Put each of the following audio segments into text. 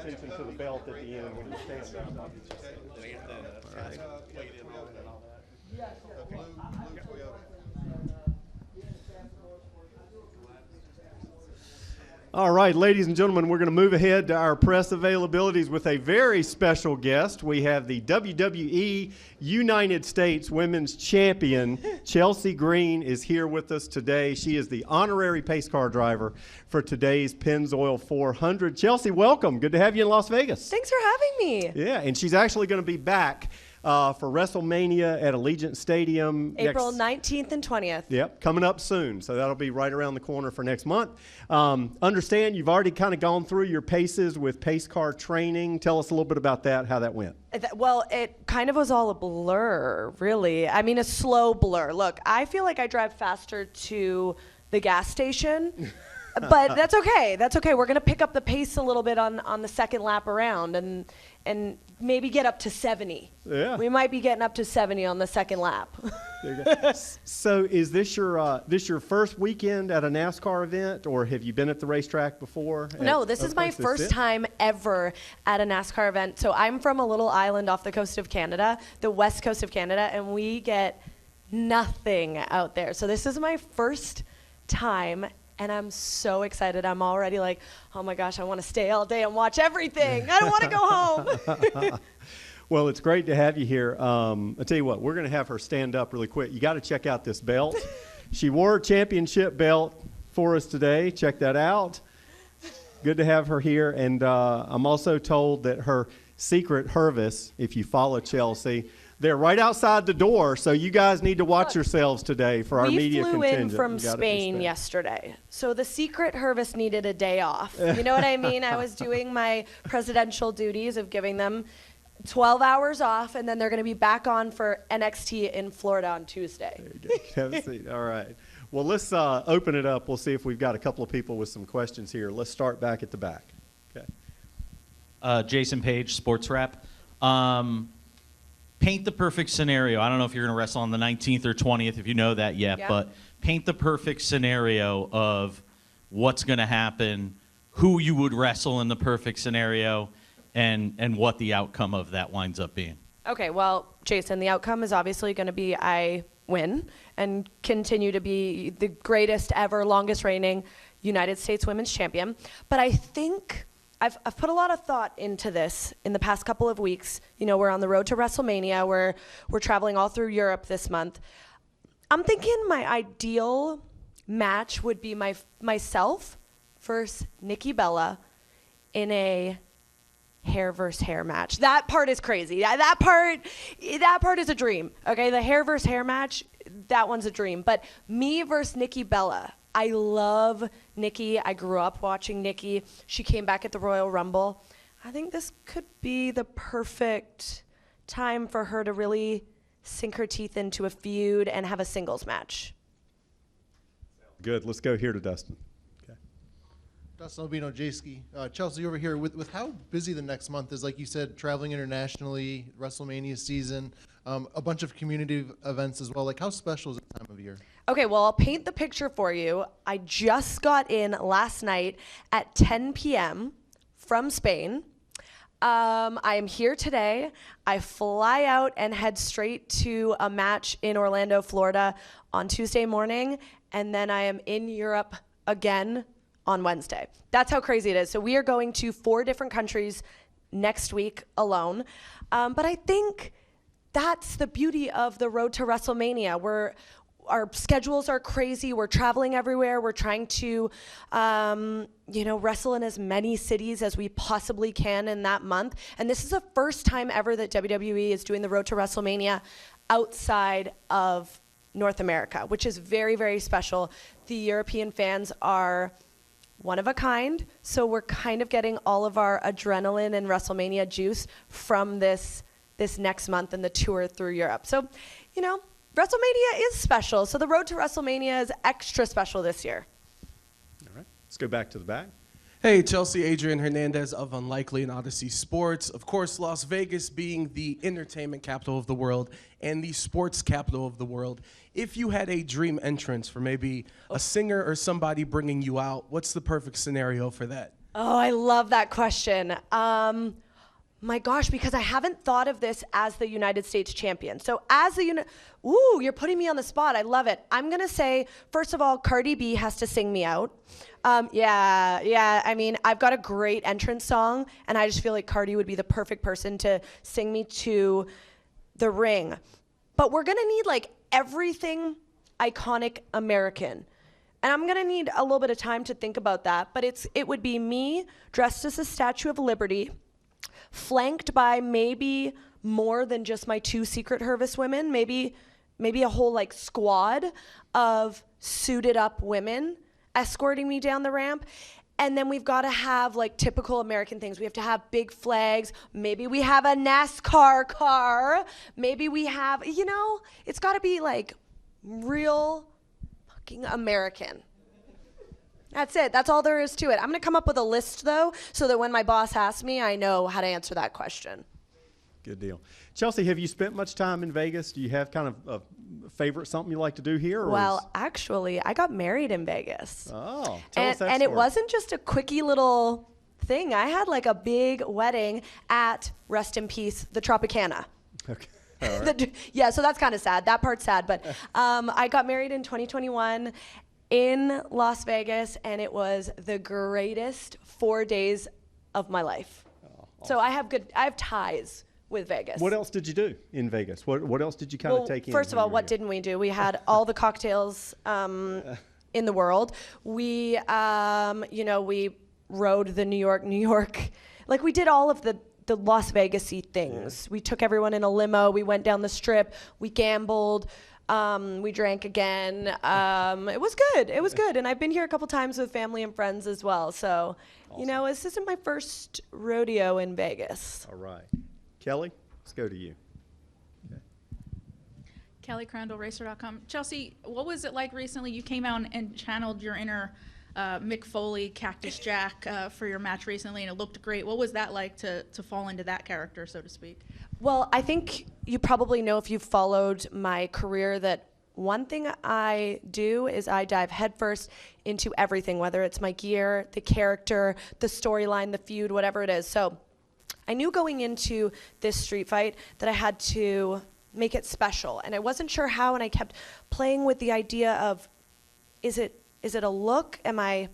attention to the belt at the end when you stand up. I'll get you set. All right, ladies and gentlemen, we're going to move ahead to our press availabilities with a very special guest. We have the WWE United States Women's Champion, Chelsea Green, is here with us today. She is the honorary pace car driver for today's Pennzoil 400. Chelsea, welcome. Good to have you in Las Vegas. Thanks for having me. Yeah, and she's actually going to be back for WrestleMania at Allegiant Stadium. April 19th and 20th. Yep, coming up soon. So that'll be right around the corner for next month. Understand you've already kind of gone through your paces with pace car training. Tell us a little bit about that, how that went. Well, it kind of was all a blur, really. I mean, a slow blur. Look, I feel like I drive faster to the gas station. But that's okay. That's okay. We're going to pick up the pace a little bit on the second lap around and maybe get up to 70. Yeah. We might be getting up to 70 on the second lap. There you go. So is this your first weekend at a NASCAR event, or have you been at the racetrack before? No, this is my first time ever at a NASCAR event. So I'm from a little island off the coast of Canada, the west coast of Canada, and we get nothing out there. So this is my first time, and I'm so excited. I'm already like, oh my gosh, I want to stay all day and watch everything. I don't want to go home. Well, it's great to have you here. I'll tell you what, we're going to have her stand up really quick. You got to check out this belt. She wore a championship belt for us today. Check that out. Good to have her here. And I'm also told that her secret Hervis, if you follow Chelsea, they're right outside the door, so you guys need to watch yourselves today for our media contingent. We flew in from Spain yesterday, so the secret Hervis needed a day off. You know what I mean? I was doing my presidential duties of giving them 12 hours off, and then they're going to be back on for NXT in Florida on Tuesday. There you go. Have a seat. All right. Well, let's open it up. We'll see if we've got a couple of people with some questions here. Let's start back at the back. Okay. Jason Page, Sports Rap. Paint the perfect scenario. I don't know if you're going to wrestle on the 19th or 20th, if you know that yet, but paint the perfect scenario of what's going to happen, who you would wrestle in the perfect scenario, and what the outcome of that winds up being. Okay, well, Jason, the outcome is obviously going to be I win and continue to be the greatest ever, longest reigning United States Women's Champion. But I think I've put a lot of thought into this in the past couple of weeks. You know, we're on the road to WrestleMania. We're traveling all through Europe this month. I'm thinking my ideal match would be myself versus Nikki Bella in a hair versus hair match. That part is crazy. That part is a dream. Okay, the hair versus hair match, that one's a dream. But me versus Nikki Bella. I love Nikki. I grew up watching Nikki. She came back at the Royal Rumble. I think this could be the perfect time for her to really sink her teeth into a feud and have a singles match. Good. Let's go here to Dustin. Okay. Dustin Albino, J-Ski. Chelsea, over here, with how busy the next month is, like you said, traveling internationally, WrestleMania season, a bunch of community events as well. Like, how special is this time of year? Okay, well, I'll paint the picture for you. I just got in last night at 10 p.m. from Spain. I am here today. I fly out and head straight to a match in Orlando, Florida on Tuesday morning, and then I am in Europe again on Wednesday. That's how crazy it is. So we are going to 4 different countries next week alone. But I think that's the beauty of the road to WrestleMania. Our schedules are crazy. We're traveling everywhere. We're trying to, wrestle in as many cities as we possibly can in that month. And this is the first time ever that WWE is doing the road to WrestleMania outside of North America, which is very, very special. The European fans are one of a kind, so we're kind of getting all of our adrenaline and WrestleMania juice from this next month and the tour through Europe. So, WrestleMania is special, so the road to WrestleMania is extra special this year. All right, let's go back to the back. Hey, Chelsea, Adrian Hernandez of Unlikely and Odyssey Sports. Of course, Las Vegas being the entertainment capital of the world and the sports capital of the world. If you had a dream entrance for maybe a singer or somebody bringing you out, what's the perfect scenario for that? Oh, I love that question. My gosh, because I haven't thought of this as the United States champion. So as the ooh, you're putting me on the spot. I love it. I'm gonna say, first of all, Cardi B has to sing me out. Yeah. I mean, I've got a great entrance song, and I just feel like Cardi would be the perfect person to sing me to the ring. But we're gonna need like everything iconic American. And I'm gonna need a little bit of time to think about that, but it would be me dressed as a Statue of Liberty, flanked by maybe more than just my 2 Secret Service women, maybe a whole like squad of suited up women escorting me down the ramp. And then we've got to have like typical American things. We have to have big flags. Maybe we have a NASCAR car. Maybe we have, it's got to be like real fucking American. That's it. That's all there is to it. I'm going to come up with a list, though, so that when my boss asks me, I know how to answer that question. Good deal. Chelsea, have you spent much time in Vegas? Do you have kind of a favorite, something you like to do here? Well, actually, I got married in Vegas. Oh, tell us that and story. it wasn't just a quickie little thing. I had like a big wedding at, rest in peace, the Tropicana. Okay. All right. Yeah, so that's kind of sad. That part's sad. But I got married in 2021 in Las Vegas, and it was the greatest 4 days of my life. Oh, awesome. So I have ties with Vegas. What else did you do in Vegas? What else did you kind of take in? First of all, what didn't we do? We had all the cocktails in the world. We, we rode the New York. Like we did all of the Las Vegas-y things. Yeah. We took everyone in a limo. We went down the strip. We gambled. We drank again. It was good. It was good. And I've been here a couple times with family and friends as well. So, awesome. This isn't my first rodeo in Vegas. All right. Kelly, let's go to you. Okay. Kelly Crandall, Racer.com. Chelsea, what was it like recently? You came out and channeled your inner Mick Foley, Cactus Jack for your match recently, and it looked great. What was that like to fall into that character, so to speak? Well, I think you probably know if you've followed my career that one thing I do is I dive headfirst into everything, whether it's my gear, the character, the storyline, the feud, whatever it is. So I knew going into this street fight that I had to make it special, and I wasn't sure how, and I kept playing with the idea of, is it a look? Am I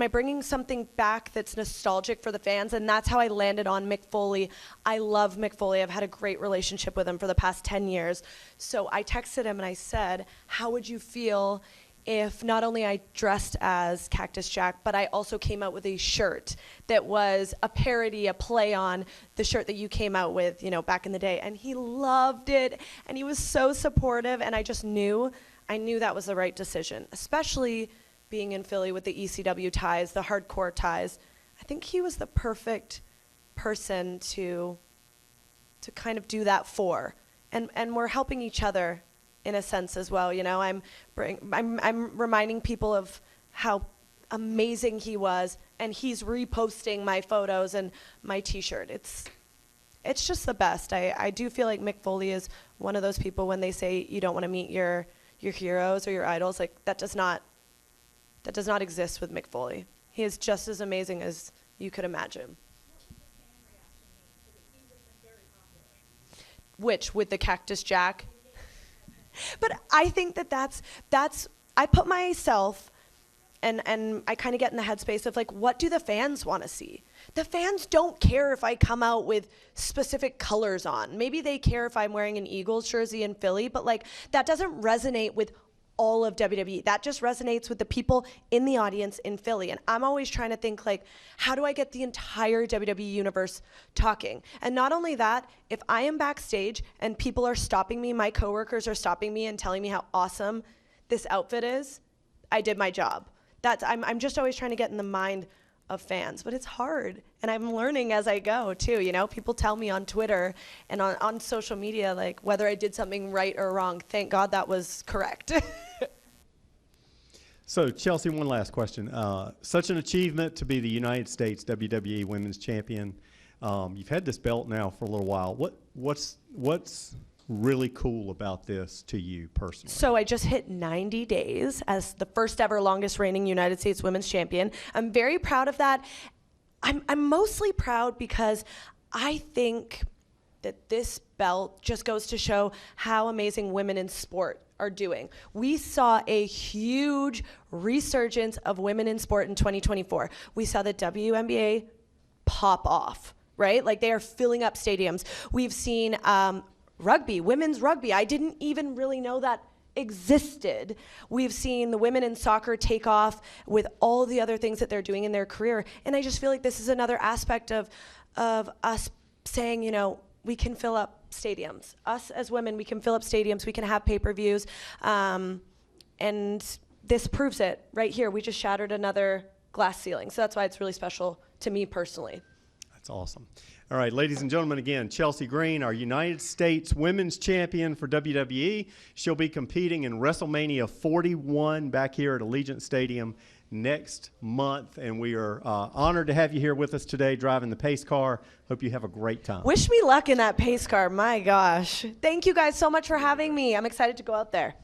bringing something back that's nostalgic for the fans? And that's how I landed on Mick Foley. I love Mick Foley. I've had a great relationship with him for the past 10 years. So I texted him and I said, how would you feel if not only I dressed as Cactus Jack, but I also came out with a shirt that was a parody, a play on the shirt that you came out with, back in the day. And he loved it, and he was so supportive, and I knew that was the right decision, especially being in Philly with the ECW ties, the hardcore ties. I think he was the perfect person to kind of do that for. And we're helping each other in a sense as well. I'm reminding people of how amazing he was, and he's reposting my photos and my t-shirt. It's just the best. I do feel like Mick Foley is one of those people when they say you don't want to meet your heroes or your idols, like that does not exist with Mick Foley. He is just as amazing as you could imagine. Which, with the Cactus Jack? But I think that's I put myself and I kind of get in the headspace of like, what do the fans want to see? The fans don't care if I come out with specific colors on. Maybe they care if I'm wearing an Eagles jersey in Philly, but like that doesn't resonate with all of WWE. That just resonates with the people in the audience in Philly. And I'm always trying to think like, how do I get the entire WWE universe talking? And not only that, if I am backstage and people are stopping me, my coworkers are stopping me and telling me how awesome this outfit is, I did my job. I'm just always trying to get in the mind of fans, but it's hard. And I'm learning as I go too, people tell me on Twitter and on social media, like whether I did something right or wrong. Thank God that was correct. So Chelsea, one last question. Such an achievement to be the United States WWE Women's Champion. You've had this belt now for a little while. What's really cool about this to you personally? So I just hit 90 days as the first ever longest reigning United States Women's Champion. I'm very proud of that. I'm mostly proud because I think that this belt just goes to show how amazing women in sport are doing. We saw a huge resurgence of women in sport in 2024. We saw the WNBA pop off, right? Like they are filling up stadiums. We've seen rugby, women's rugby. I didn't even really know that existed. We've seen the women in soccer take off with all the other things that they're doing in their career. And I just feel like this is another aspect of us saying, you know, we can fill up stadiums. Us as women, we can fill up stadiums. We can have pay-per-views. And this proves it right here. We just shattered another glass ceiling. So that's why it's really special to me personally. That's awesome. All right, ladies and gentlemen, again, Chelsea Green, our United States Women's Champion for WWE. She'll be competing in WrestleMania 41 back here at Allegiant Stadium next month, and we are honored to have you here with us today driving the pace car. Hope you have a great time. Wish me luck in that pace car. My gosh. Thank you guys so much for having me. I'm excited to go out there.